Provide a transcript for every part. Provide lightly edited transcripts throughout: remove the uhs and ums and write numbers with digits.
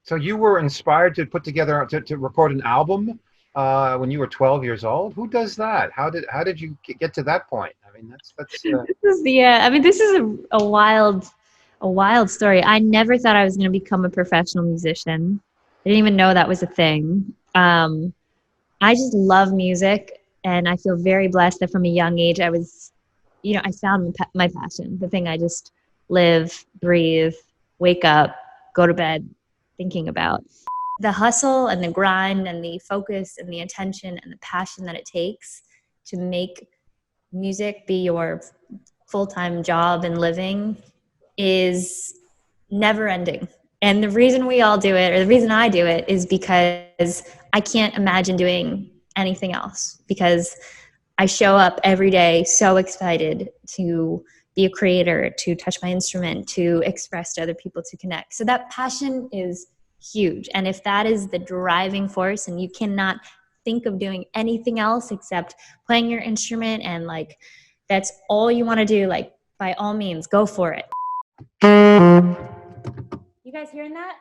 So you were inspired to put together to record an album when you were 12 years old. Who does that? How did you get to that point? I mean, that's. This is I mean, this is a wild story. I never thought I was going to become a professional musician. I didn't even know that was a thing. I just love music, and I feel very blessed that from a young age I was, I found my passion, the thing I just live, breathe, wake up, go to bed thinking about. The hustle and the grind and the focus and the attention and the passion that it takes to make music be your full-time job and living is never ending. And the reason we all do it, or the reason I do it, is because I can't imagine doing anything else, because I show up every day so excited to be a creator, to touch my instrument, to express to other people, to connect. So that passion is huge. And if that is the driving force and you cannot think of doing anything else except playing your instrument, and like that's all you want to do, like by all means, go for it. You guys hearing that?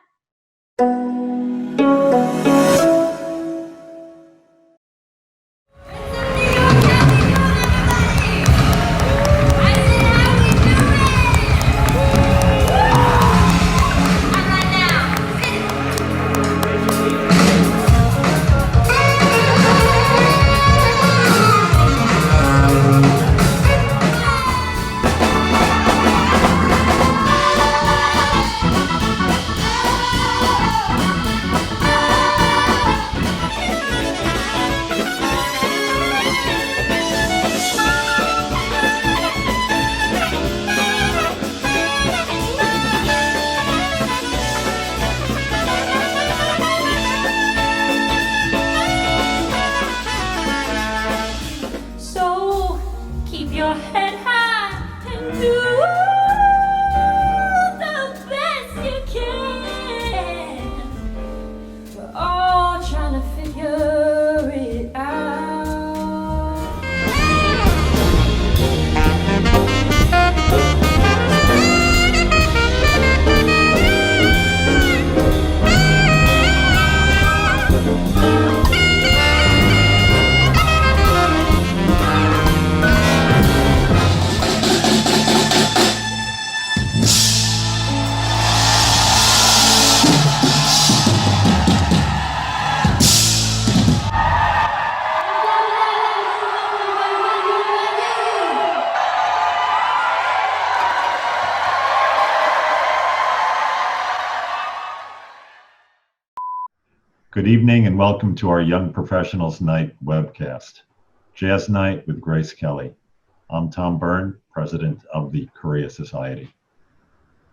Good evening and welcome to our Young Professionals Night webcast, Jazz Night with Grace Kelly. I'm Tom Byrne, President of the Korea Society.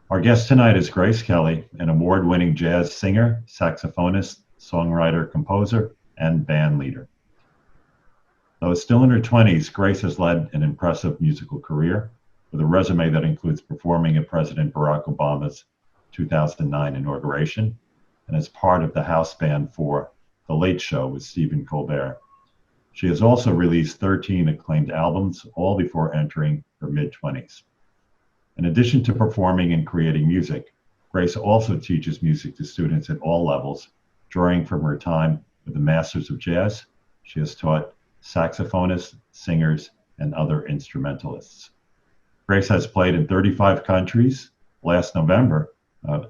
Our guest tonight is Grace Kelly, an award-winning jazz singer, saxophonist, songwriter, composer, and band leader. Though still in her 20s, Grace has led an impressive musical career with a resume that includes performing at President Barack Obama's 2009 inauguration, and as part of the house band for The Late Show with Stephen Colbert. She has also released 13 acclaimed albums, all before entering her mid-20s. In addition to performing and creating music, Grace also teaches music to students at all levels. Drawing from her time with the Masters of Jazz, she has taught saxophonists, singers, and other instrumentalists. Grace has played in 35 countries. Last November,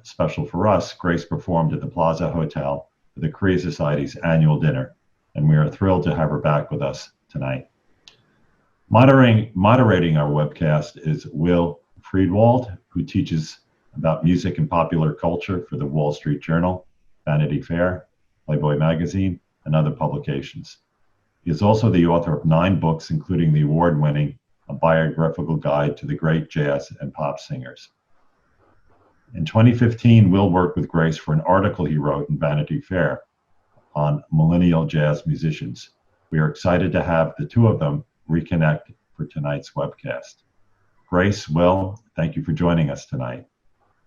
special for us, Grace performed at the Plaza Hotel for the Korea Society's annual dinner, and we are thrilled to have her back with us tonight. Moderating our webcast is Will Friedwald, who teaches about music and popular culture for the Wall Street Journal, Vanity Fair, Playboy Magazine, and other publications. He is also the author of 9 books, including the award-winning A Biographical Guide to the Great Jazz and Pop Singers. In 2015, Will worked with Grace for an article he wrote in Vanity Fair on millennial jazz musicians. We are excited to have the two of them reconnect for tonight's webcast. Grace, Will, thank you for joining us tonight.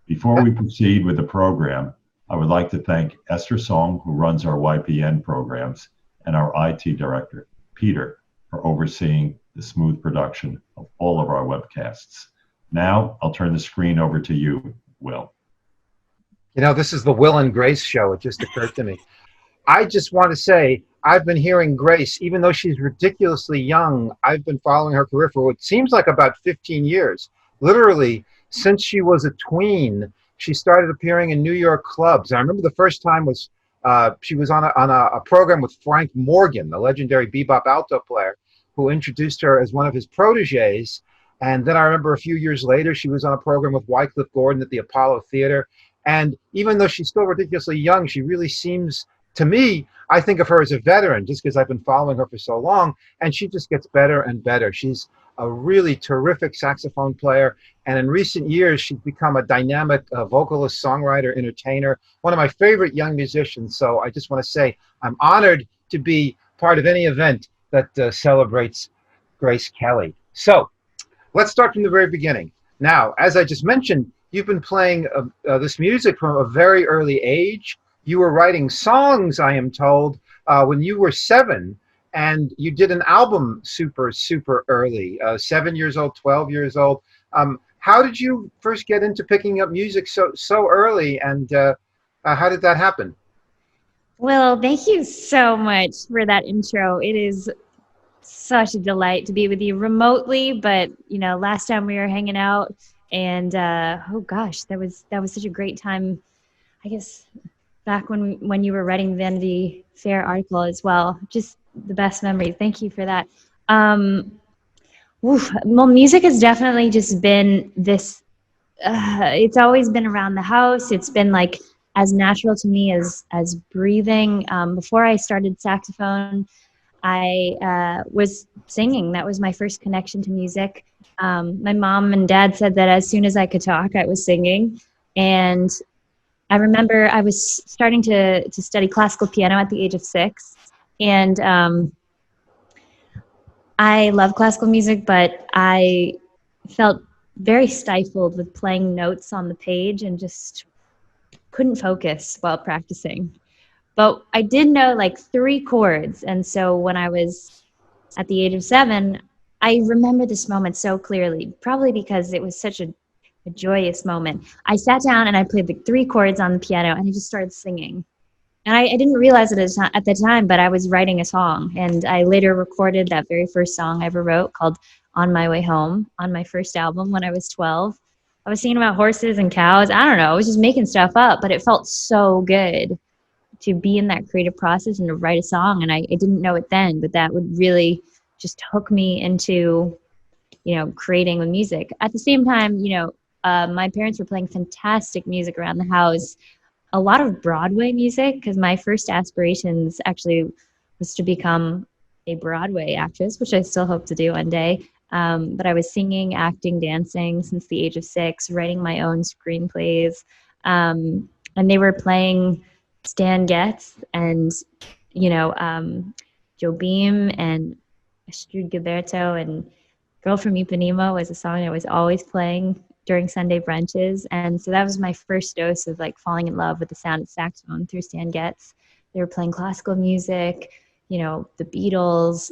Before we proceed with the program, I would like to thank Esther Song, who runs our YPN programs, and our IT director, Peter, for overseeing the smooth production of all of our webcasts. Now, I'll turn the screen over to you, Will. You know, this is the Will and Grace show. It just occurred to me. I just want to say I've been hearing Grace, even though she's ridiculously young. I've been following her career for what seems like about 15 years. Literally, since she was a tween, she started appearing in New York clubs. And I remember the first time was she was on a program with Frank Morgan, the legendary bebop alto player, who introduced her as one of his proteges. And then I remember a few years later, she was on a program with Wycliffe Gordon at the Apollo Theater. And even though she's still ridiculously young, she really seems, to me, I think of her as a veteran just because I've been following her for so long, and she just gets better and better. She's a really terrific saxophone player, and in recent years, she's become a dynamic vocalist, songwriter, entertainer, one of my favorite young musicians. So I just want to say I'm honored to be part of any event that celebrates Grace Kelly. So let's start from the very beginning. Now, as I just mentioned, you've been playing this music from a very early age. You were writing songs, I am told, when you were 7, and you did an album super, super early, 7 years old, 12 years old. How did you first get into picking up music so early, and how did that happen? Well, thank you so much for that intro. It is such a delight to be with you remotely, but last time we were hanging out, and oh gosh, that was such a great time. I guess back when you were writing the Vanity Fair article as well. Just the best memories. Thank you for that. Well, music has definitely just been this. It's always been around the house. It's been like as natural to me as breathing. Before I started saxophone, I was singing. That was my first connection to music. My mom and dad said that as soon as I could talk, I was singing. And I remember I was starting to study classical piano at the age of 6. And I love classical music, but I felt very stifled with playing notes on the page and just couldn't focus while practicing. But I did know like 3 chords. And so when I was at the age of 7, I remember this moment so clearly, probably because it was such a joyous moment. I sat down and I played the 3 chords on the piano and I just started singing. And I didn't realize it at the time, but I was writing a song. And I later recorded that very first song I ever wrote called On My Way Home on my first album when I was 12. I was singing about horses and cows. I don't know. I was just making stuff up, but it felt so good to be in that creative process and to write a song. And I didn't know it then, but that would really just hook me into, creating with music. At the same time, my parents were playing fantastic music around the house, a lot of Broadway music, because my first aspirations actually was to become a Broadway actress, which I still hope to do one day. But I was singing, acting, dancing since the age of 6, writing my own screenplays. And they were playing Stan Getz and, Joe Beam and Astrid Gilberto, and Girl from Ipanema was a song I was always playing during Sunday brunches. And so that was my first dose of like falling in love with the sound of saxophone through Stan Getz. They were playing classical music, the Beatles,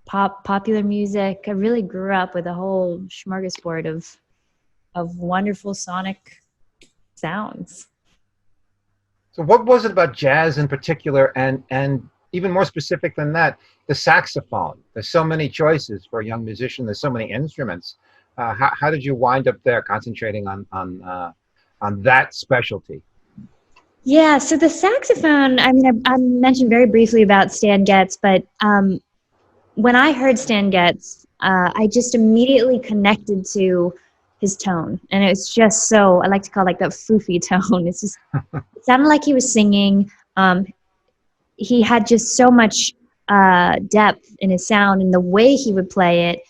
popular music. I really grew up with a whole smorgasbord of wonderful sonic sounds. So what was it about jazz in particular, and even more specific than that, the saxophone? There's so many choices for a young musician. There's so many instruments. How did you wind up there concentrating on that specialty? Yeah, so the saxophone, I mean, I mentioned very briefly about Stan Getz, but when I heard Stan Getz, I just immediately connected to his tone. And it's just so, I like to call it like that foofy tone. It's just, it sounded like he was singing. He had just so much depth in his sound, and the way he would play it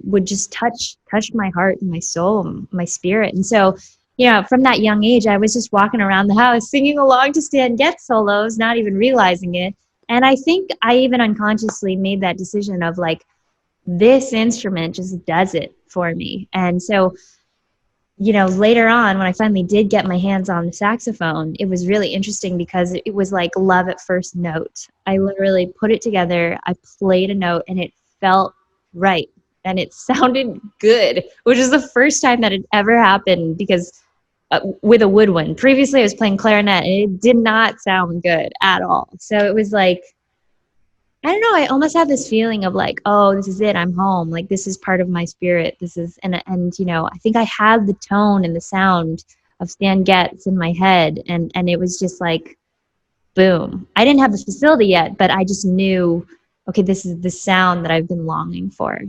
would just touch my heart and my soul, my spirit. And so, from that young age, I was just walking around the house singing along to Stan Getz solos, not even realizing it. And I think I even unconsciously made that decision of like, this instrument just does it for me. And so, later on, when I finally did get my hands on the saxophone, it was really interesting because it was like love at first note. I literally put it together, I played a note, and it felt right. And it sounded good, which is the first time that it ever happened, because with a woodwind. Previously, I was playing clarinet, and it did not sound good at all. So it was like, I don't know, I almost had this feeling of like, oh, this is it, I'm home. Like, this is part of my spirit. This is, and you know, I think I had the tone and the sound of Stan Getz in my head, and it was just like, boom. I didn't have the facility yet, but I just knew, okay, this is the sound that I've been longing for.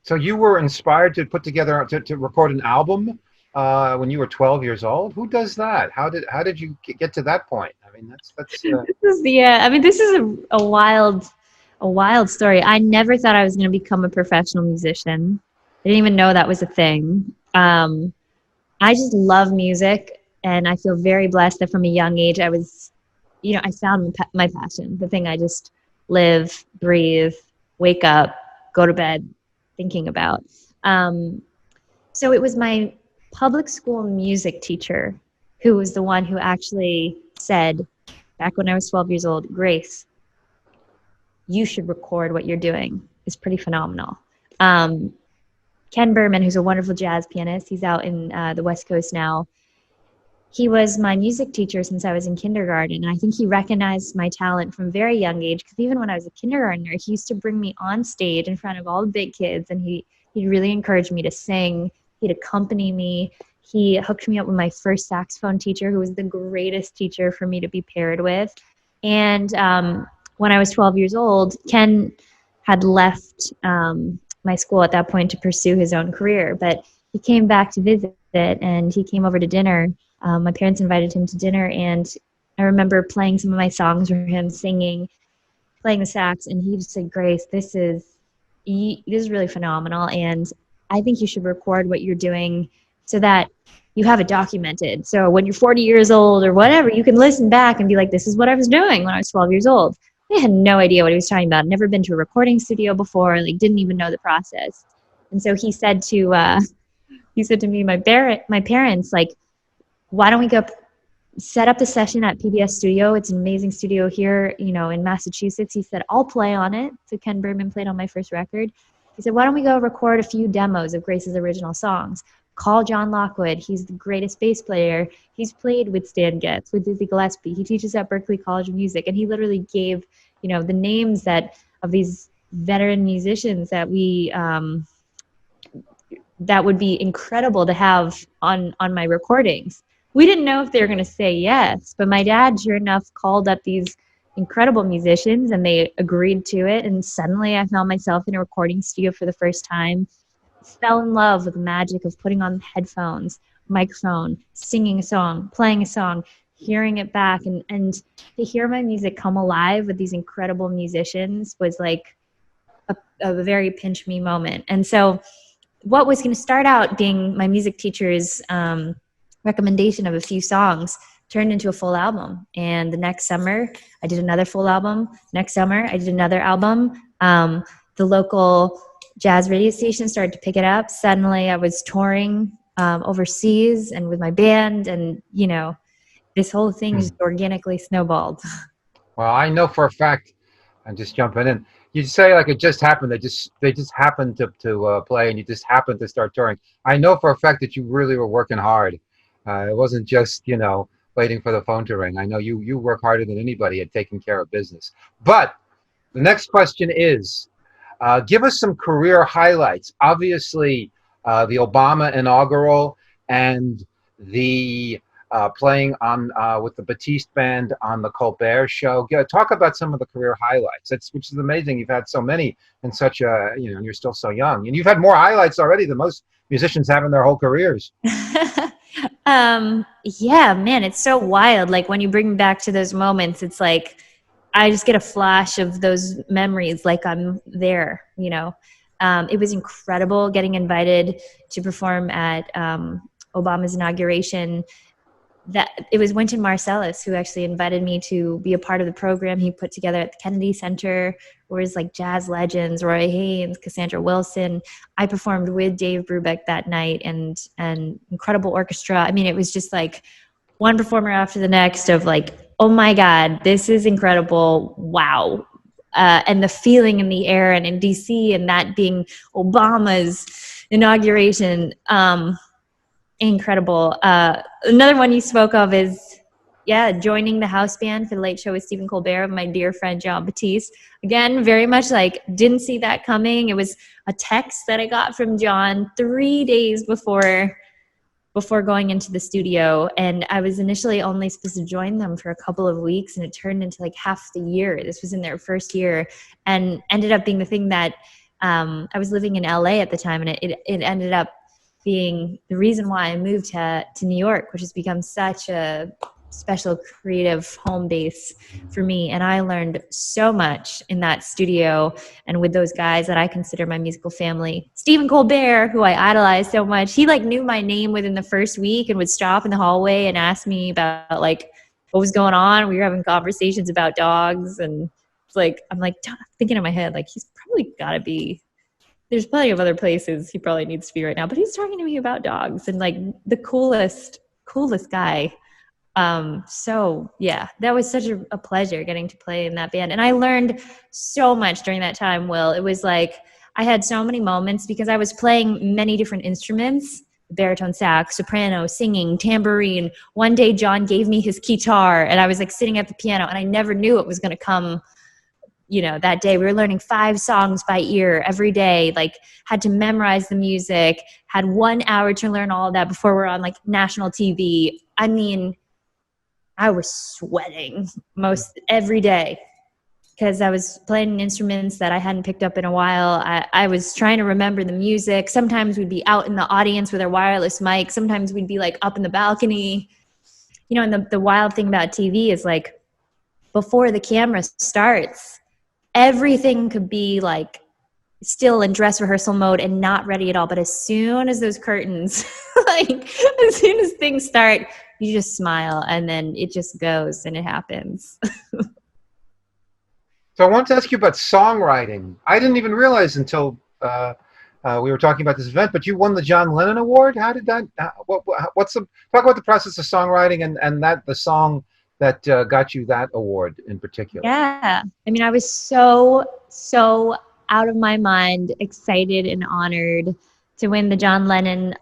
So you were inspired to put together to record an album when you were 12 years old. Who does that? How did you get to that point? I mean, that's This is I mean, this is a wild story. I never thought I was going to become a professional musician. I didn't even know that was a thing. I just love music, and I feel very blessed that from a young age I was, you know, I found my passion, the thing I just live, breathe, wake up, go to bed thinking about. So it was my public school music teacher who was the one who actually said, back when I was 12 years old, Grace, you should record what you're doing. It's pretty phenomenal. Ken Berman, who's a wonderful jazz pianist, he's out in the West Coast now. He was my music teacher since I was in kindergarten, and I think he recognized my talent from a very young age, because even when I was a kindergartner, he used to bring me on stage in front of all the big kids, and he'd really encourage me to sing. He'd accompany me. He hooked me up with my first saxophone teacher, who was the greatest teacher for me to be paired with. And when I was 12 years old, Ken had left my school at that point to pursue his own career, but he came back to visit, and he came over to dinner. My parents invited him to dinner, and I remember playing some of my songs for him, singing, playing the sax, and he just said, Grace, this is really phenomenal, and I think you should record what you're doing so that you have it documented. So when you're 40 years old or whatever, you can listen back and be like, this is what I was doing when I was 12 years old. I had no idea what he was talking about. Never been to a recording studio before, like didn't even know the process. And so he said to me, my parents, like, why don't we go set up the session at PBS Studio? It's an amazing studio here, you know, in Massachusetts. He said, I'll play on it. So Ken Berman played on my first record. He said, why don't we go record a few demos of Grace's original songs? Call John Lockwood. He's the greatest bass player. He's played with Stan Getz, with Dizzy Gillespie. He teaches at Berklee College of Music. And he literally gave, you know, the names of these veteran musicians that that would be incredible to have on my recordings. We didn't know if they were going to say yes, but my dad, sure enough, called up these incredible musicians, and they agreed to it. And suddenly I found myself in a recording studio for the first time, fell in love with the magic of putting on headphones, microphone, singing a song, playing a song, hearing it back, and to hear my music come alive with these incredible musicians was like a very pinch me moment. And so what was going to start out being my music teacher's recommendation of a few songs turned into a full album. And the next summer, I did another full album. Next summer, I did another album. The local jazz radio station started to pick it up. Suddenly, I was touring overseas and with my band, and, you know, this whole thing just organically snowballed. Well, I know for a fact, I'm just jumping in. You say like it just happened. They just happened to play, and you just happened to start touring. I know for a fact that you really were working hard. It wasn't just, you know, waiting for the phone to ring. I know you work harder than anybody at taking care of business. But the next question is, give us some career highlights. Obviously, the Obama inaugural and the playing on with the Batiste Band on the Colbert Show. Talk about some of the career highlights. Which is amazing. You've had so many in such a, you know, and you're still so young, and you've had more highlights already than most musicians have in their whole careers. Yeah, man, it's so wild. Like when you bring me back to those moments, it's like I just get a flash of those memories, like I'm there, you know. It was incredible getting invited to perform at Obama's inauguration. That it was Wynton Marsalis who actually invited me to be a part of the program he put together at the Kennedy Center, where it's like jazz legends, Roy Haynes, Cassandra Wilson. I performed with Dave Brubeck that night, and incredible orchestra. I mean, it was just like one performer after the next of like, oh my God, this is incredible. Wow. And the feeling in the air, and in DC, and that being Obama's inauguration. incredible. Another one you spoke of is, joining the house band for the Late Show with Stephen Colbert, my dear friend John Batiste. Again, very much like didn't see that coming. It was a text that I got from John 3 days before going into the studio, and I was initially only supposed to join them for a couple of weeks, and it turned into like half the year. This was in their first year, and ended up being the thing that I was living in LA at the time, and it ended up being the reason why I moved to New York, which has become such a special creative home base for me. And I learned so much in that studio and with those guys that I consider my musical family. Stephen Colbert, who I idolized so much, he like knew my name within the first week and would stop in the hallway and ask me about like what was going on. We were having conversations about dogs, and it's like I'm like thinking in my head like he's probably gotta be, there's plenty of other places he probably needs to be right now, but he's talking to me about dogs, and like the coolest guy. So yeah, that was such a pleasure getting to play in that band. And I learned so much during that time, Will. It was like, I had so many moments because I was playing many different instruments, baritone sax, soprano, singing, tambourine. One day John gave me his guitar and I was like sitting at the piano, and I never knew it was going to come, that day. We were learning 5 songs by ear every day, like had to memorize the music, had 1 hour to learn all of that before we're on like national TV. I mean, I was sweating most every day because I was playing instruments that I hadn't picked up in a while. I was trying to remember the music. Sometimes we'd be out in the audience with our wireless mic. Sometimes we'd be like up in the balcony. And the wild thing about TV is like before the camera starts, everything could be like still in dress rehearsal mode and not ready at all. But as soon as those curtains, like as soon as things start, you just smile and then it just goes and it happens. So I wanted to ask you about songwriting. I didn't even realize until we were talking about this event, but you won the John Lennon Award. How did that? Talk about the process of songwriting and the song that got you that award in particular. Yeah, I mean, I was so out of my mind, excited and honored to win the John Lennon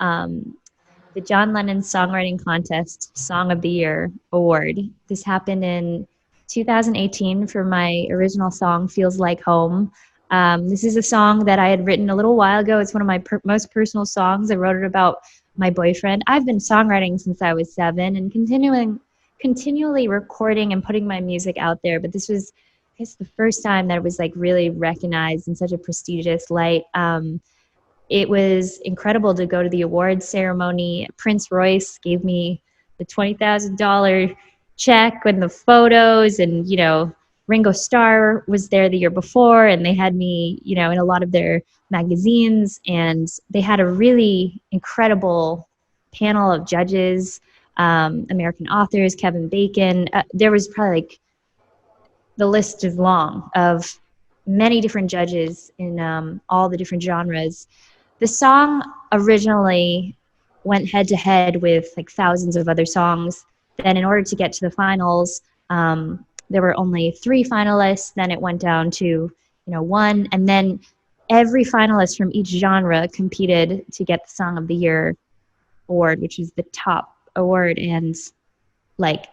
Songwriting Contest Song of the Year Award. This happened in 2018 for my original song, Feels Like Home. This is a song that I had written a little while ago. It's one of my most personal songs. I wrote it about my boyfriend. I've been songwriting since I was 7 and continually recording and putting my music out there. But this was, I guess, the first time that it was like really recognized in such a prestigious light. It was incredible to go to the awards ceremony. Prince Royce gave me the $20,000 check and the photos, and Ringo Starr was there the year before, and they had me in a lot of their magazines, and they had a really incredible panel of judges, American authors, Kevin Bacon. There was probably like, the list is long of many different judges in all the different genres. The song originally went head to head with like thousands of other songs. Then in order to get to the finals, there were only 3 finalists. Then it went down to 1, and then every finalist from each genre competed to get the Song of the Year award, which is the top award. And like,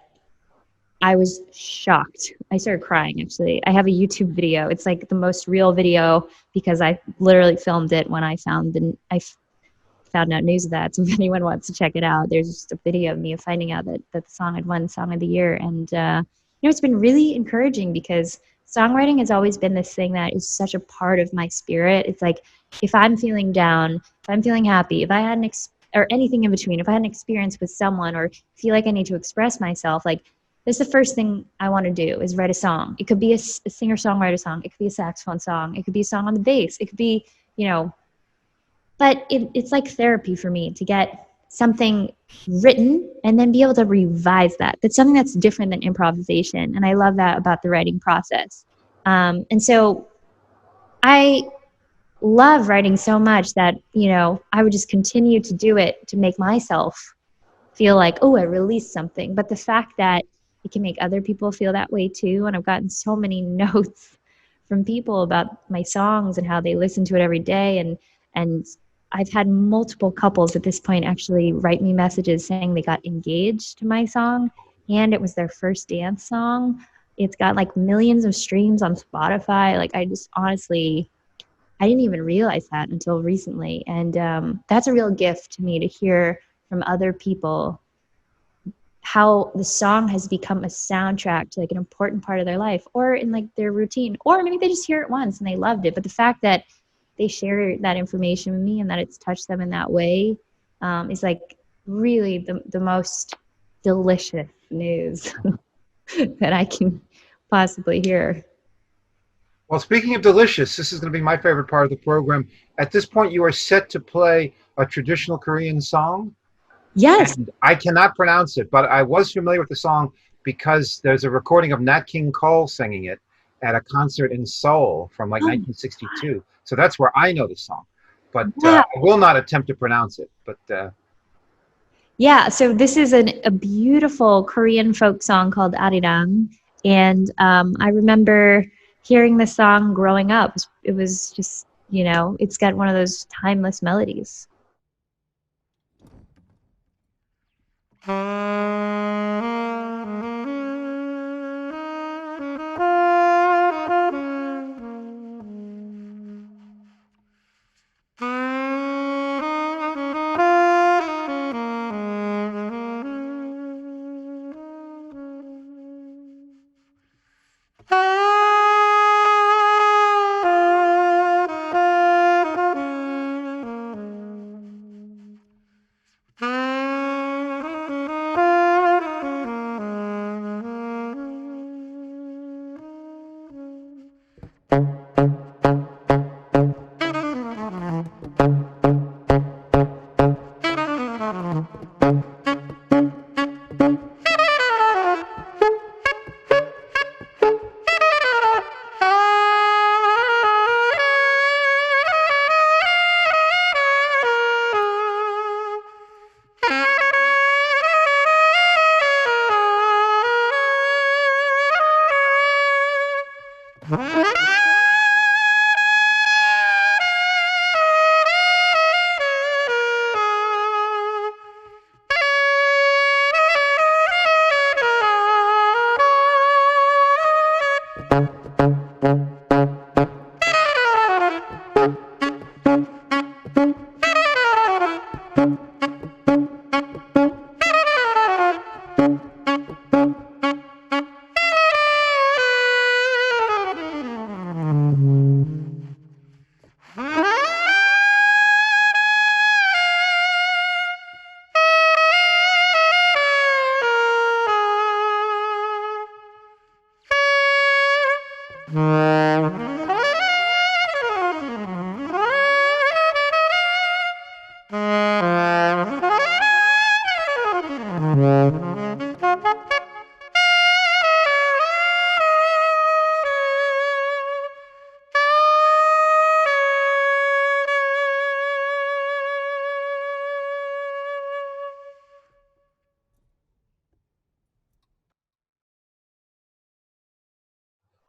I was shocked. I started crying, actually. I have a YouTube video. It's like the most real video because I literally filmed it when I found out news of that. So if anyone wants to check it out, there's just a video of me finding out that the song had won Song of the Year. And it's been really encouraging because songwriting has always been this thing that is such a part of my spirit. It's like, if I'm feeling down, if I'm feeling happy, if I had or anything in between, if I had an experience with someone or feel like I need to express myself, like, that's the first thing I want to do is write a song. It could be a singer-songwriter song. It could be a saxophone song. It could be a song on the bass. It could be, but it's like therapy for me to get something written and then be able to revise that. That's something that's different than improvisation. And I love that about the writing process. And so I love writing so much that, I would just continue to do it to make myself feel like, oh, I released something. But the fact that it can make other people feel that way too. And I've gotten so many notes from people about my songs and how they listen to it every day. And I've had multiple couples at this point actually write me messages saying they got engaged to my song, and it was their first dance song. It's got like millions of streams on Spotify. Like, I just honestly, I didn't even realize that until recently. And that's a real gift to me to hear from other people how the song has become a soundtrack to like an important part of their life or in like their routine, or maybe they just hear it once and they loved it. But the fact that they share that information with me and that it's touched them in that way is like really the most delicious news that I can possibly hear. Well, speaking of delicious, this is going to be my favorite part of the program. At this point, you are set to play a traditional Korean song. Yes. And I cannot pronounce it, but I was familiar with the song because there's a recording of Nat King Cole singing it at a concert in Seoul from like 1962. So that's where I know the song. But Wow. I will not attempt to pronounce it. But Yeah, so this is a beautiful Korean folk song called Arirang. And I remember hearing the song growing up. It was just, you know, it's got one of those timeless melodies.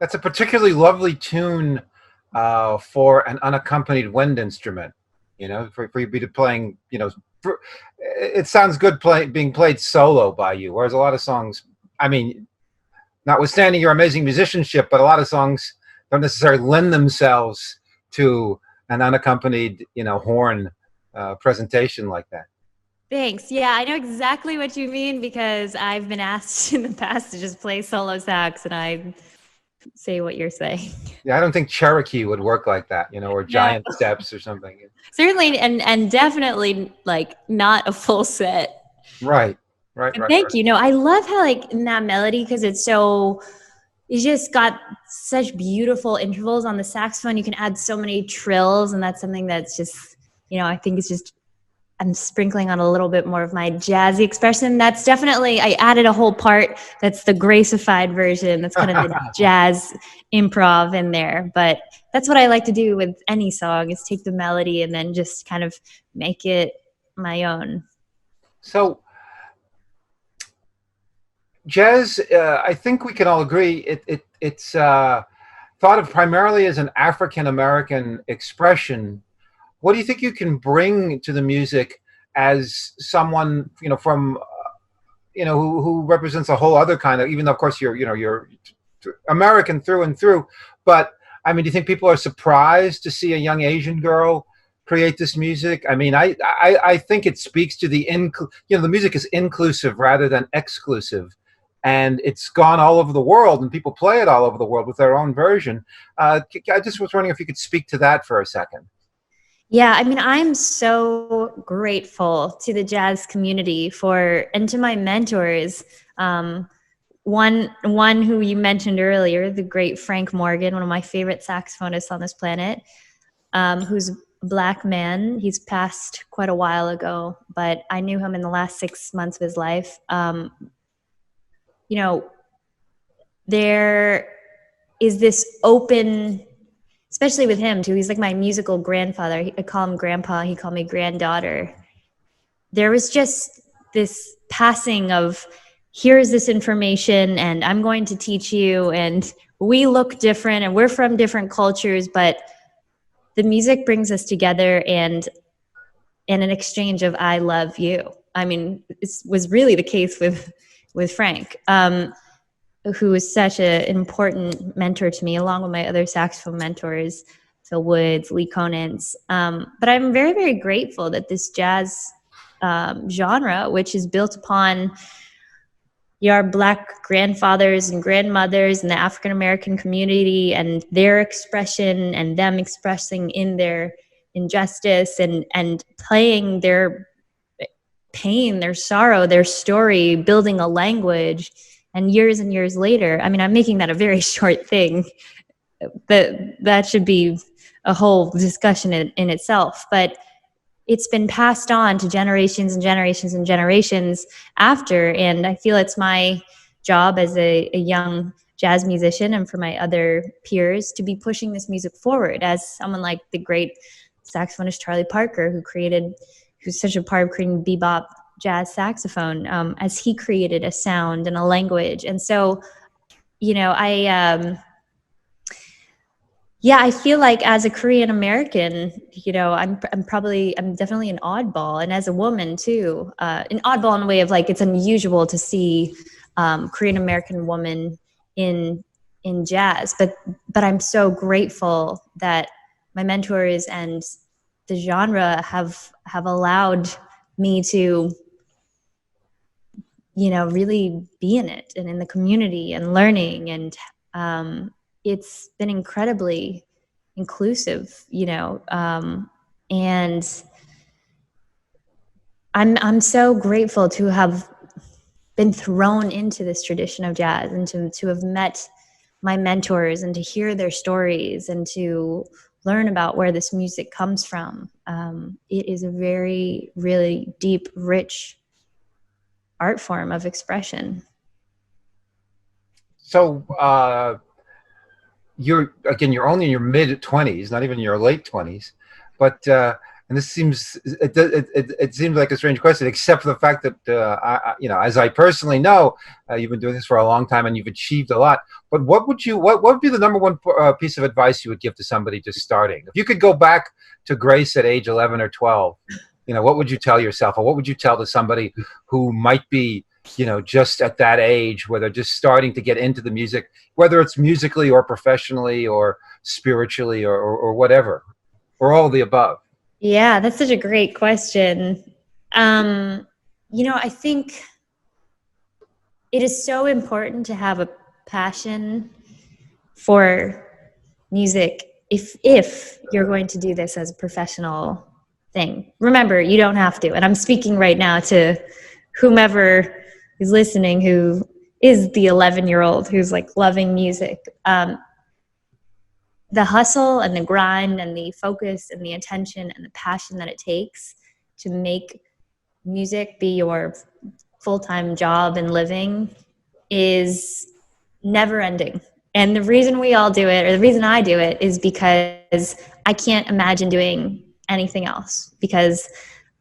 that's a particularly lovely tune for an unaccompanied wind instrument. You know, for you to be playing, you know, it sounds good being played solo by you. Whereas a lot of songs, I mean, notwithstanding your amazing musicianship, but a lot of songs don't necessarily lend themselves to an unaccompanied, you know, horn presentation like that. Thanks. Yeah, I know exactly what you mean because I've been asked in the past to just play solo sax, and I say what you're saying. Yeah, I don't think Cherokee would work like that, you know, or Giant Steps or something. Certainly, and definitely like not a full set. Right. Thank you. No, I love how like in that melody because it's just got such beautiful intervals on the saxophone. You can add so many trills, and that's something that's just, you know, I think it's just I'm sprinkling on a little bit more of my jazzy expression. That's definitely, I added a whole part that's the Gracified version. That's kind of the jazz improv in there. But that's what I like to do with any song is take the melody and then just kind of make it my own. So jazz, I think we can all agree, it's thought of primarily as an African-American expression. what do you think you can bring to the music as someone, from, who represents a whole other kind of, even though of course you're American through and through, but I mean, do you think people are surprised to see a young Asian girl create this music? I mean, I think it speaks to the music is inclusive rather than exclusive, and it's gone all over the world, and people play it all over the world with their own version. I just was wondering if you could speak to that for a second. Yeah, I mean, I'm so grateful to the jazz community and to my mentors. One who you mentioned earlier, the great Frank Morgan, one of my favorite saxophonists on this planet, who's a Black man. He's passed quite a while ago, but I knew him in the last 6 months of his life. There is this open, especially with him too. He's like my musical grandfather. I call him grandpa. He called me granddaughter. There was just this passing of, here's this information and I'm going to teach you, and we look different and we're from different cultures, but the music brings us together, and in an exchange of I love you. I mean, it was really the case with Frank, who was such an important mentor to me, along with my other saxophone mentors, Phil Woods, Lee Conants. But I'm very, very grateful that this jazz genre, which is built upon our Black grandfathers and grandmothers and the African American community and their expression and them expressing in their injustice and playing their pain, their sorrow, their story, building a language. And years later, I mean, I'm making that a very short thing, but that should be a whole discussion in itself. But it's been passed on to generations and generations and generations after. And I feel it's my job as a young jazz musician and for my other peers to be pushing this music forward, as someone like the great saxophonist Charlie Parker, who's such a part of creating bebop jazz saxophone, as he created a sound and a language. And so, I feel like as a Korean American, I'm definitely an oddball, and as a woman too, an oddball in a way of like, it's unusual to see Korean American woman in jazz, but I'm so grateful that my mentors and the genre have allowed me to, really be in it and in the community and learning, and it's been incredibly inclusive, and I'm so grateful to have been thrown into this tradition of jazz and to have met my mentors and to hear their stories and to learn about where this music comes from. It is a very, really deep, rich art form of expression. So, you're only in your mid-20s, not even your late 20s, but and this seems it seems like a strange question, except for the fact that as I personally know, you've been doing this for a long time and you've achieved a lot. But what would be the number one piece of advice you would give to somebody just starting? If you could go back to Grace at age 11 or 12, what would you tell yourself, or what would you tell to somebody who might be just at that age where they're just starting to get into the music, whether it's musically or professionally or spiritually or whatever, or all of the above? Yeah, that's such a great question. I think it is so important to have a passion for music if you're going to do this as a professional thing. Remember, you don't have to. And I'm speaking right now to whomever is listening who is the 11-year-old who's like loving music. The hustle and the grind and the focus and the attention and the passion that it takes to make music be your full-time job and living is never ending. And the reason we all do it, or the reason I do it, is because I can't imagine doing anything else, because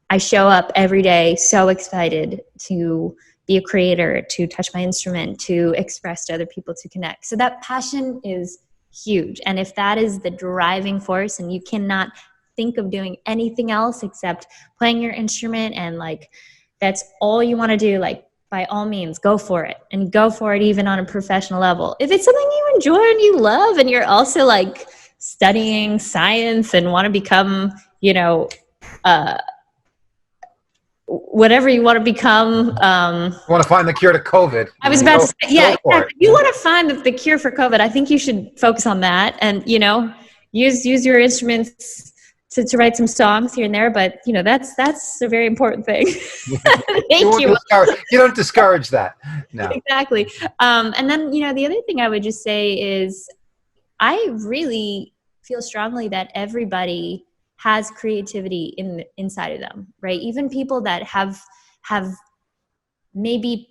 I show up every day so excited to be a creator, to touch my instrument, to express to other people, to connect. So that passion is huge. And if that is the driving force and you cannot think of doing anything else except playing your instrument, and like that's all you want to do, like by all means, go for it, and go for it even on a professional level. If it's something you enjoy and you love, and you're also like studying science and want to become, you know, whatever you want to become. You want to find the cure to COVID. I was about to say, yeah, for exactly. You want to find the cure for COVID. I think you should focus on that, and, you know, use your instruments to write some songs here and there. But, you know, that's a very important thing. Thank you. You don't discourage that. No. Exactly. And then, you know, the other thing I would just say is I really feel strongly that everybody has creativity inside of them, right? Even people that have maybe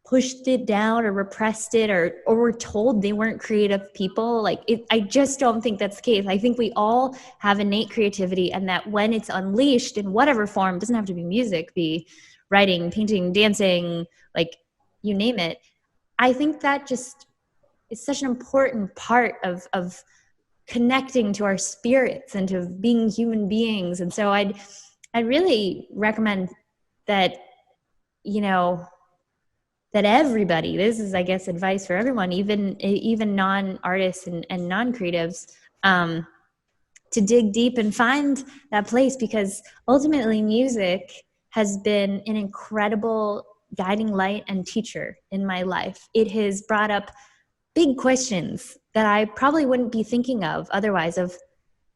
pushed it down or repressed it, or were told they weren't creative people. Like I just don't think that's the case. I think we all have innate creativity, and that when it's unleashed in whatever form, it doesn't have to be music, be writing, painting, dancing, like you name it. I think that just is such an important part of connecting to our spirits and to being human beings. And so I'd really recommend that, you know, that everybody, this is, I guess, advice for everyone, even non-artists and non-creatives, to dig deep and find that place, because ultimately music has been an incredible guiding light and teacher in my life. It has brought up big questions that I probably wouldn't be thinking of otherwise, of,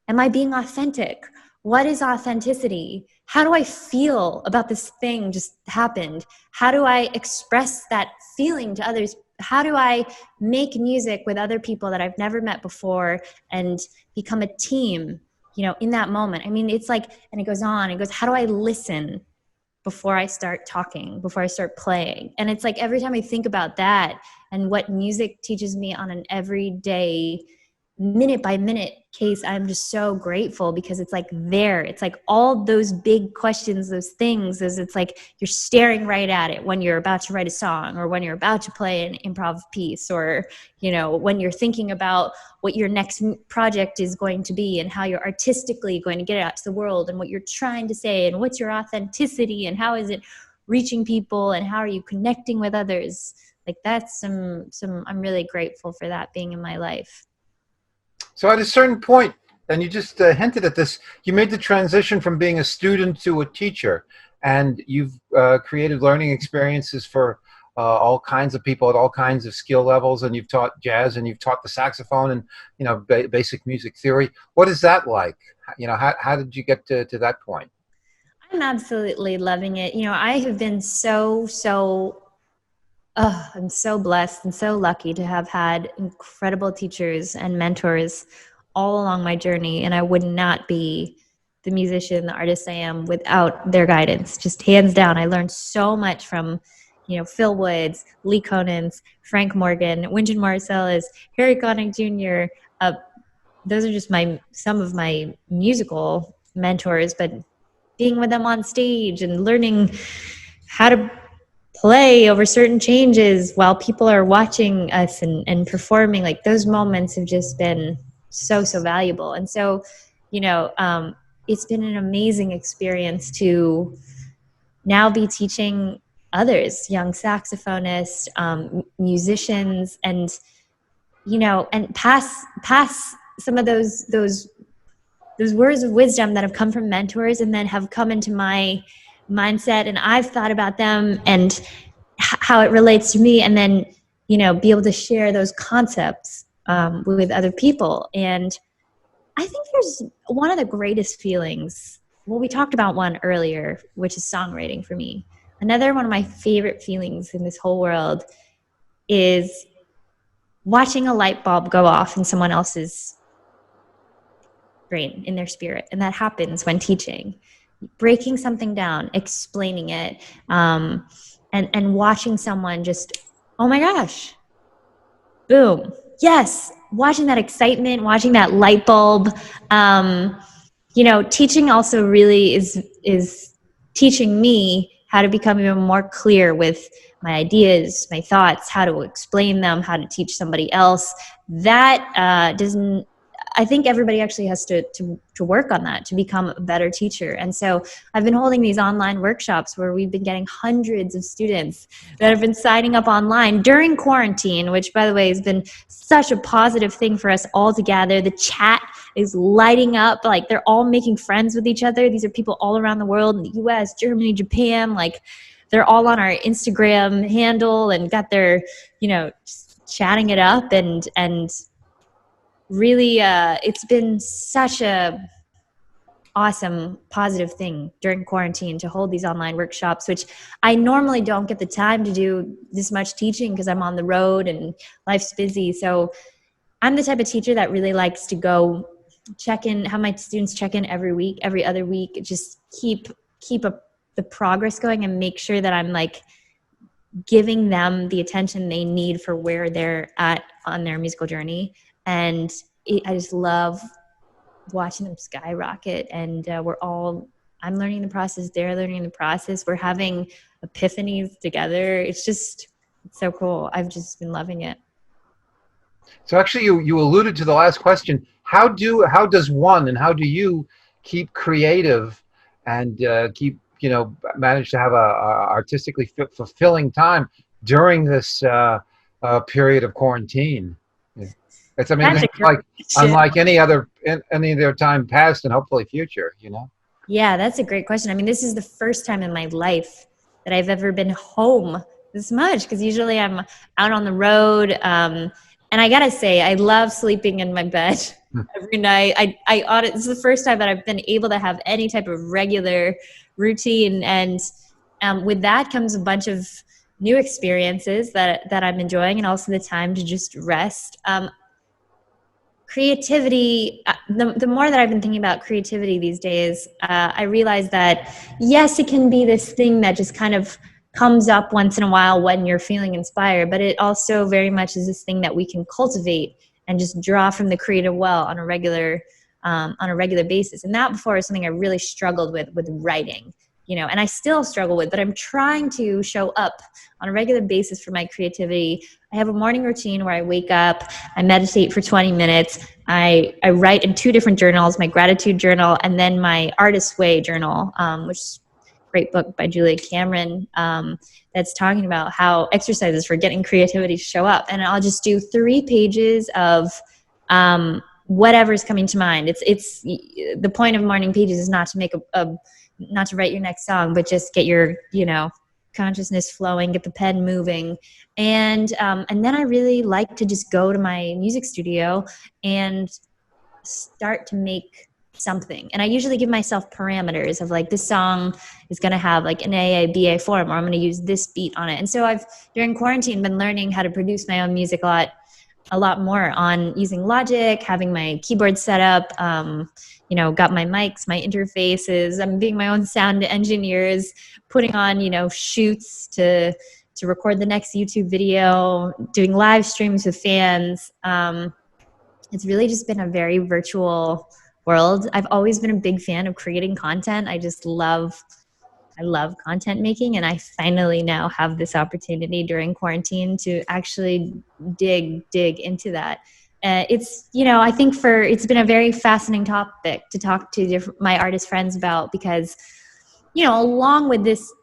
am I being authentic? What is authenticity? How do I feel about this thing just happened? How do I express that feeling to others? How do I make music with other people that I've never met before and become a team, you know, in that moment? I mean, it's like, and it goes on, it goes, how do I listen before I start talking, before I start playing? And it's like, every time I think about that and what music teaches me on an everyday, minute by minute case, I'm just so grateful, because it's like there, it's like all those big questions, those things, it's like you're staring right at it when you're about to write a song, or when you're about to play an improv piece, or, you know, when you're thinking about what your next project is going to be, and how you're artistically going to get it out to the world, and what you're trying to say, and what's your authenticity, and how is it reaching people, and how are you connecting with others. Like that's some I'm really grateful for that being in my life. So at a certain point, and you just hinted at this, you made the transition from being a student to a teacher, and you've created learning experiences for all kinds of people at all kinds of skill levels, and you've taught jazz, and you've taught the saxophone, and, you know, basic music theory. What is that like? You know, how did you get to that point? I'm absolutely loving it. You know, I have been I'm so blessed and so lucky to have had incredible teachers and mentors all along my journey. And I would not be the musician, the artist I am without their guidance. Just hands down. I learned so much from, you know, Phil Woods, Lee Conants, Frank Morgan, Wynton Marsalis, Harry Connick Jr. Those are just some of my musical mentors, but being with them on stage and learning how to play over certain changes while people are watching us and performing, like those moments have just been so valuable. And so, you know, it's been an amazing experience to now be teaching others, young saxophonists, musicians, and, you know, and pass some of those words of wisdom that have come from mentors and then have come into my mindset, and I've thought about them and how it relates to me, and then, you know, be able to share those concepts with other people. And I think there's one of the greatest feelings. Well, we talked about one earlier, which is songwriting for me. Another one of my favorite feelings in this whole world is watching a light bulb go off in someone else's brain, in their spirit. And that happens when teaching. Breaking something down, explaining it, and watching someone just, oh my gosh, boom, yes, watching that excitement, watching that light bulb. You know, teaching also really is teaching me how to become even more clear with my ideas, my thoughts, how to explain them, how to teach somebody else. That I think everybody actually has to work on that to become a better teacher. And so I've been holding these online workshops where we've been getting hundreds of students that have been signing up online during quarantine, which, by the way, has been such a positive thing for us all together. The chat is lighting up. Like, they're all making friends with each other. These are people all around the world, in the US, Germany, Japan. Like, they're all on our Instagram handle and got their, just chatting it up. And really, it's been such a awesome, positive thing during quarantine to hold these online workshops, which I normally don't get the time to do this much teaching because I'm on the road and life's busy. So I'm the type of teacher that really likes to go check in, have my students check in every week, every other week, just keep the progress going and make sure that I'm like giving them the attention they need for where they're at on their musical journey. And I just love watching them skyrocket. And I'm learning the process, they're learning the process. We're having epiphanies together. It's so cool. I've just been loving it. So actually, you alluded to the last question. How does one and how do you keep creative and manage to have a artistically fulfilling time during this period of quarantine? It's unlike any other time past and hopefully future. Yeah, that's a great question. I mean, this is the first time in my life that I've ever been home this much, because usually I'm out on the road. And I gotta say, I love sleeping in my bed every night. This is the first time that I've been able to have any type of regular routine, and with that comes a bunch of new experiences that I'm enjoying, and also the time to just rest. Creativity, the more that I've been thinking about creativity these days, I realize that yes, it can be this thing that just kind of comes up once in a while when you're feeling inspired, but it also very much is this thing that we can cultivate and just draw from the creative well on a regular basis. And that before is something I really struggled with writing, and I still struggle with, but I'm trying to show up on a regular basis for my creativity. I have a morning routine where I wake up, I meditate for 20 minutes, I write in 2 different journals, my gratitude journal and then my Artist's Way journal, which is great book by Julia Cameron, that's talking about how exercises for getting creativity to show up. And I'll just do 3 pages of whatever's coming to mind. It's the point of morning pages is not to make not to write your next song, but just get your consciousness flowing, get the pen moving. And then I really like to just go to my music studio and start to make something. And I usually give myself parameters of like, this song is going to have like an AA, BA form, or I'm going to use this beat on it. And so I've, during quarantine, been learning how to produce my own music a lot more on using Logic, having my keyboard set up, got my mics, my interfaces. I'm being my own sound engineers, putting on, shoots to record the next YouTube video, doing live streams with fans. It's really just been a very virtual world. I've always been a big fan of creating content. I love content making, and I finally now have this opportunity during quarantine to actually dig into that. It's, I think it's been a very fascinating topic to talk to my artist friends about, because, along with this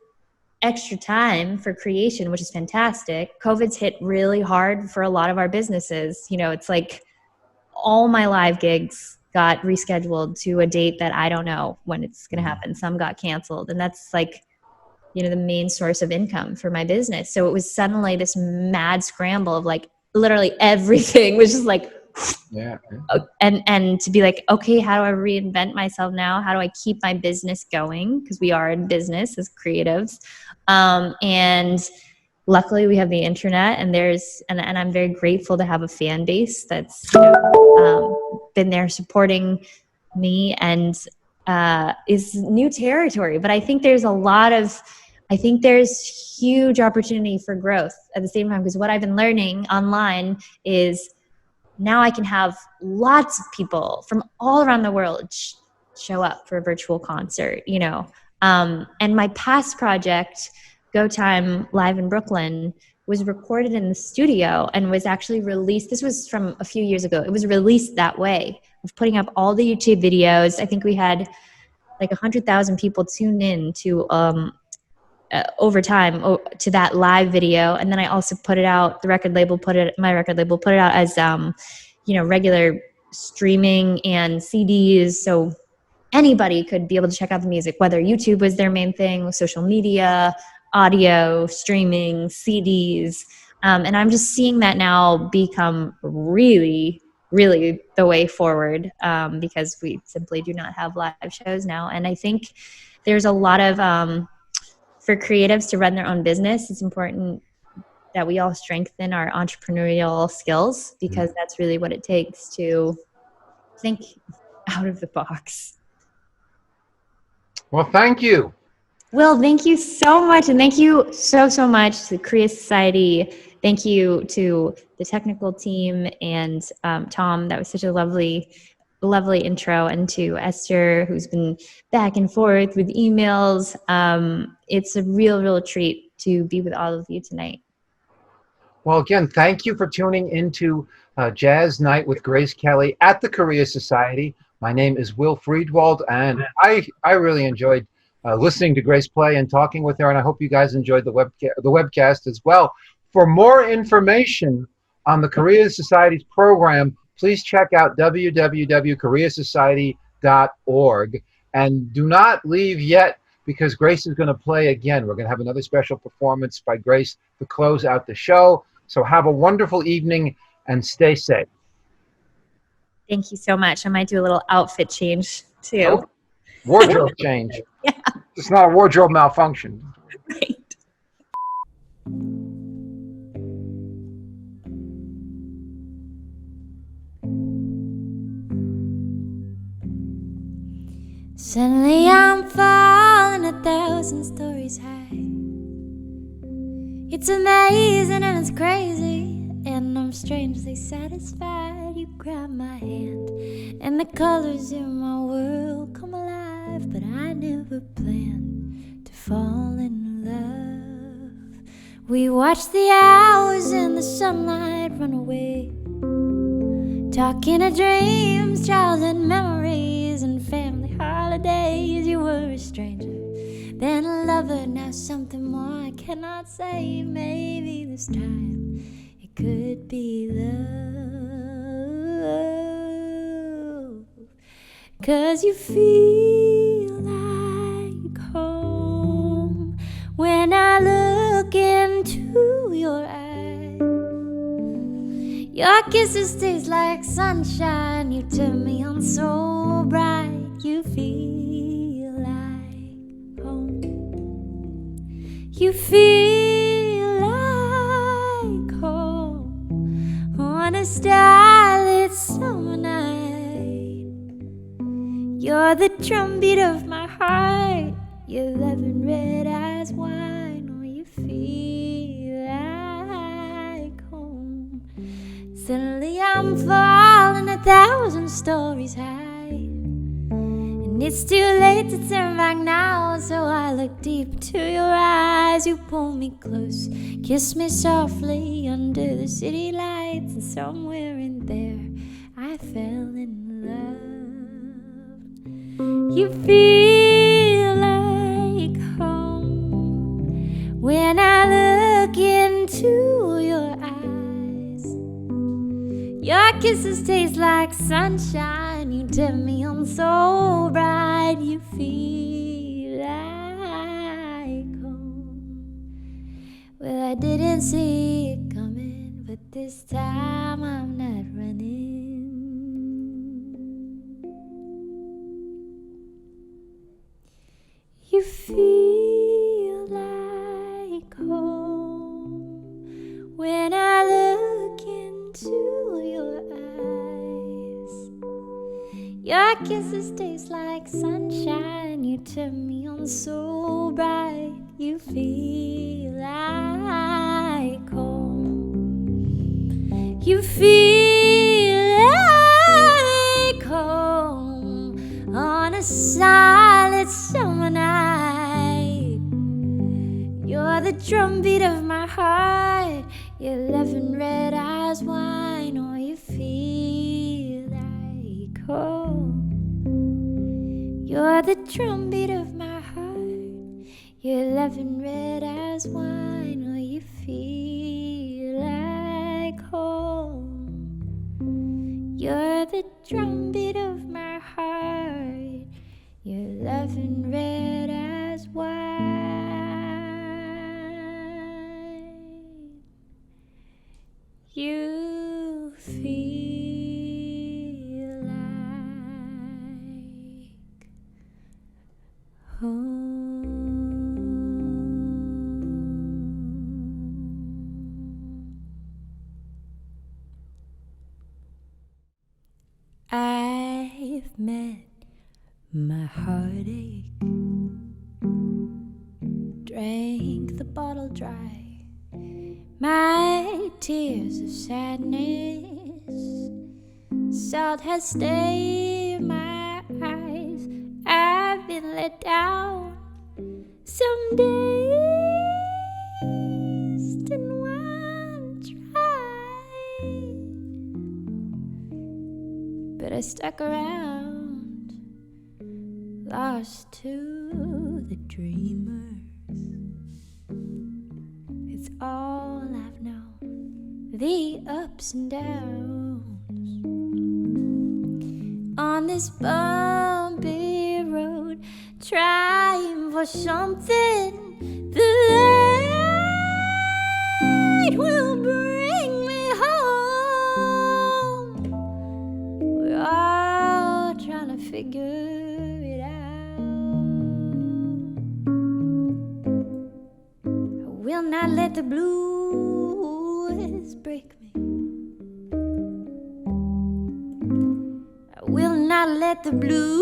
extra time for creation, which is fantastic, COVID's hit really hard for a lot of our businesses. It's like all my live gigs got rescheduled to a date that I don't know when it's going to happen. Some got canceled, and that's like, the main source of income for my business. So it was suddenly this mad scramble of like literally everything was just like, yeah. And to be like, okay, how do I reinvent myself now? How do I keep my business going? Because we are in business as creatives. And luckily we have the internet, and and I'm very grateful to have a fan base that's been there supporting me, and is new territory. But I think there's huge opportunity for growth at the same time, because what I've been learning online is now I can have lots of people from all around the world show up for a virtual concert, and my past project, Go Time Live in Brooklyn, was recorded in the studio and was actually released. This was from a few years ago. It was released that way, of putting up all the YouTube videos. I think we had like 100,000 people tune in to over time to that live video. And then I also put it out, my record label put it out as, regular streaming and CDs. So anybody could be able to check out the music, whether YouTube was their main thing, social media, audio, streaming, CDs. And I'm just seeing that now become really, really the way forward, because we simply do not have live shows now. And I think there's a lot of, for creatives to run their own business, it's important that we all strengthen our entrepreneurial skills, because that's really what it takes to think out of the box. Well, thank you. Will, thank you so much. And thank you so much to the Korea Society. Thank you to the technical team and Tom. That was such a lovely intro. And to Esther, who's been back and forth with emails. It's a real treat to be with all of you tonight. Well, again, thank you for tuning into Jazz Night with Grace Kelly at the Korea Society. My name is Will Friedwald, and I really enjoyed listening to Grace play and talking with her, and I hope you guys enjoyed the webcast as well. For more information on the Korea Society's program, please check out www.koreasociety.org. And do not leave yet, because Grace is going to play again. We're going to have another special performance by Grace to close out the show. So have a wonderful evening and stay safe. Thank you so much. I might do a little outfit change too. Oh, wardrobe change. Yeah. It's not a wardrobe malfunction. Right. Suddenly I'm falling 1,000 stories high. It's amazing and it's crazy, and I'm strangely satisfied. You grab my hand and the colors in my world come alive. But I never planned to fall in love. We watch the hours in the sunlight run away, talking of dreams, childhood memories, and family holidays. You were a stranger, then a lover, now something more I cannot say. Maybe this time it could be love, 'cause you feel like home when I look into your eyes. Your kisses taste like sunshine, you turn me on so bright. You feel like home. You feel like home on a starlit summer night. You're the drumbeat of my heart, your loving red eyes wine. Oh, you feel like home. Suddenly I'm falling 1,000 stories high. It's too late to turn back now, so I look deep to your eyes. You pull me close, kiss me softly under the city lights, and somewhere in there I fell in love. You feel like home when I look into your eyes. Your kisses taste like sunshine, you turn me on so bright. You feel like home. Well, I didn't see it coming, but this time I'm not running. You feel like home when I look into your eyes. Your kisses taste like sunshine, you turn me on so bright. You feel like home. You feel like home on a silent summer night. You're the drumbeat of my heart. Your loving red eyes wine, or you feel like home. You're the drumbeat of my heart. Your loving red eyes wine, or you feel like home. You're the drumbeat of my heart. Your loving red eyes wine. You feel like home. I've met my heartache, drank the bottle dry, my tears of sadness, salt has stained my eyes. I've been let down some days, didn't want to try, but I stuck around, lost to the dreamers. It's all I've known, the ups and downs. On this bumpy road, trying for something that will bring me home. We're all trying to figure it out. I will not let the blues break me. I will not let the blues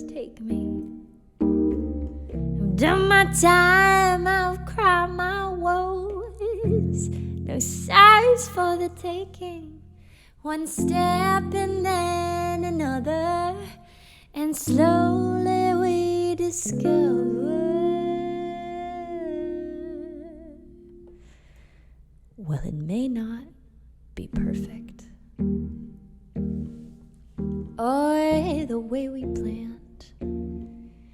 take me. I've done my time, I've cried my woes. No size for the taking. One step and then another, and slowly we discover, well, it may not be perfect, or the way we planned,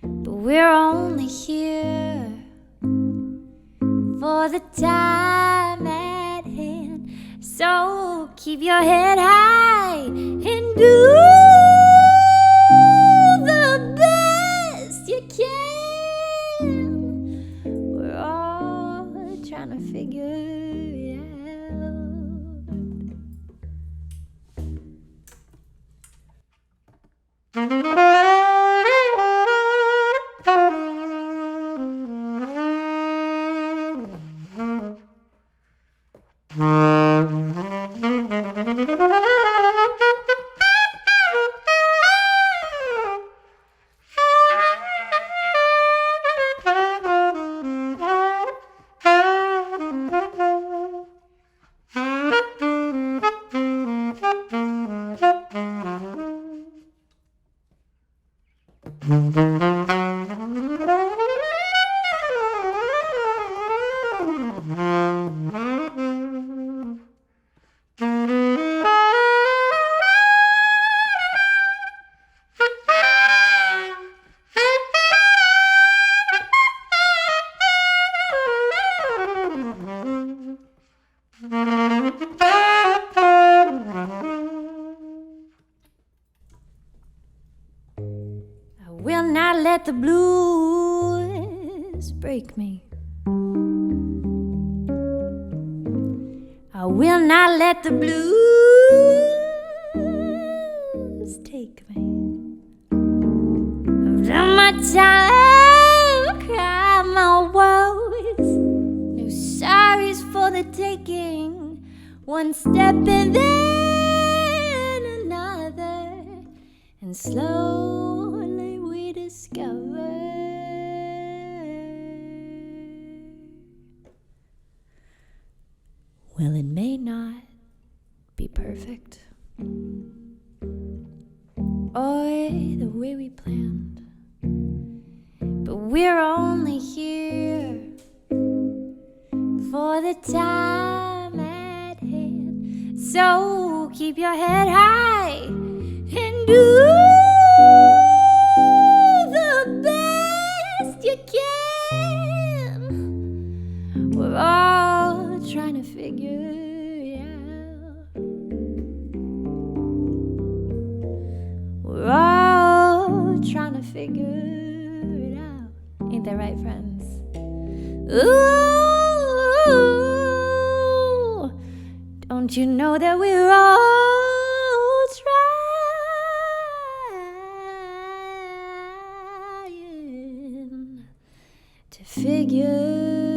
but we're only here for the time at hand. So keep your head high and do the best you can. We're all trying to figure it out. Let the blues break me. I will not let the blues take me. I've done my time, cried my woes. No sorries for the taking. One step and then another, and slowly we discover, well, it may not be perfect, or the way we planned, but we're only here for the time at hand. So keep your head high and do the best you can. We're all trying to figure it out. We're all trying to figure it out. Ain't that right, friends? Ooh, don't you know that we're all trying to figure